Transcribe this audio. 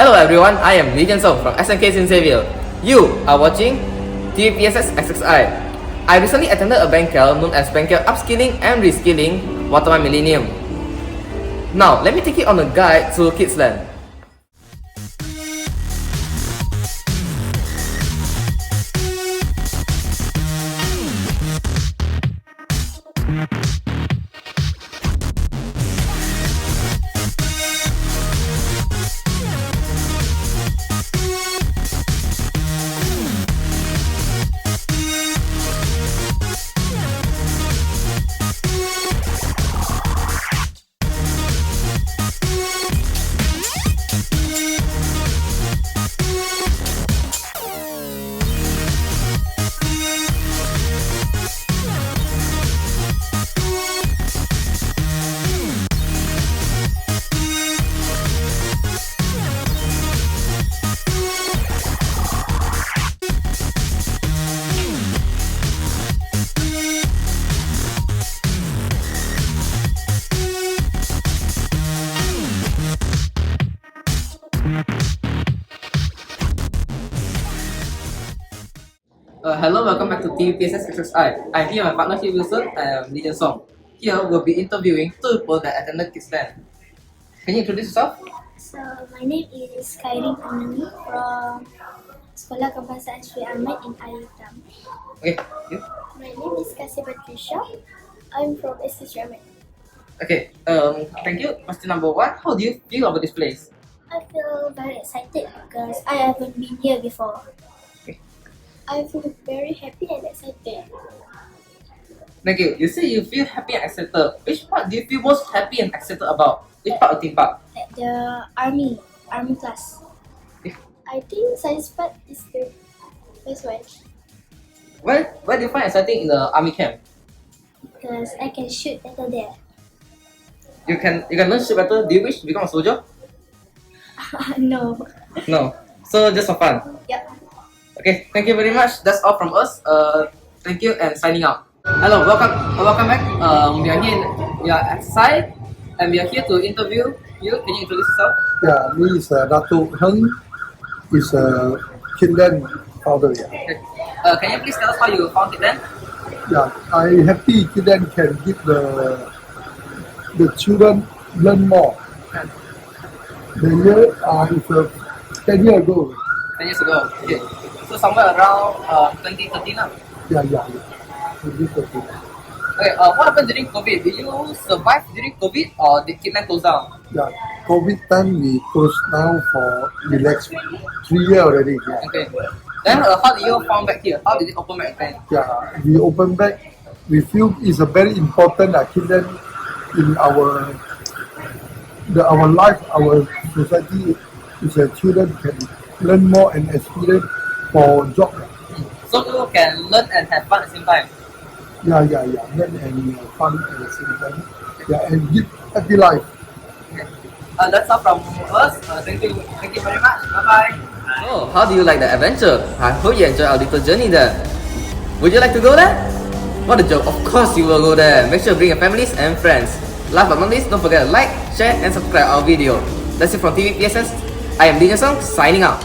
Hello everyone, I am Lee Song from SNK Xavier. You are watching TVPSS SXI. I recently attended a banquet known as Banquet Upskilling and Reskilling Waterman Millennium. Now, let me take you on a guide to Kidland. Hello, welcome back to TVPSS SXI. I'm here with my partner Wilson and Lee Song. Here we'll be interviewing two people that attended Kidland. Can you introduce yourself? So, my name is Kidland Prangin Mall from Sekolah Kebangsaan Sri Ahmad in Alitam. Okay, you? My name is Kasih Patricia. I'm from SXI Ahmad. Okay, thank you. Question number one, how do you feel about this place? I feel very excited because I haven't been here before. I feel very happy and excited. Thank you. You say you feel happy and excited. Which part do you feel most happy and excited about? Which part of theme park? At the army class. Okay. I think science part is the best one Where do you find exciting in the army camp? because I can shoot better there. You can learn shoot better. Do you wish to become a soldier? No. No. So just for fun. Yep. Okay, thank you very much. That's all from us. Thank you and signing out. Hello, welcome back. We are at SXI and we are here to interview you. Can you introduce yourself? Yeah, me is Dato Heng, is a Kidland founder. Yeah. Okay. Can you please tell us how you found Kidland? Yeah, I happy Kidland can give the children learn more. The year is 10 years ago. 10 years ago. Okay. So somewhere around 2013 now. Yeah. 2013. Okay. What happened during COVID? Did you survive during COVID or did Kidland close down? Yeah, COVID time we closed down for relax 3 years already. Yeah. Okay. Then how did you found back here? How did it open back again? Yeah, we open back. We feel it's a very important Kidland in our life, our society. Is children can learn more and experience for job. So you can learn and have fun at the same time. Yeah. Learn and fun at the same time. Yeah, and give happy life. Okay. That's all from us. Thank you very much. Bye bye. Oh, how do you like the adventure? I hope you enjoy our little journey there. Would you like to go there? What a joke! Of course you will go there. Make sure to bring your families and friends. Last but not least, don't forget to like, share, and subscribe our video. That's it from TVPSS. I am Lee Song signing out.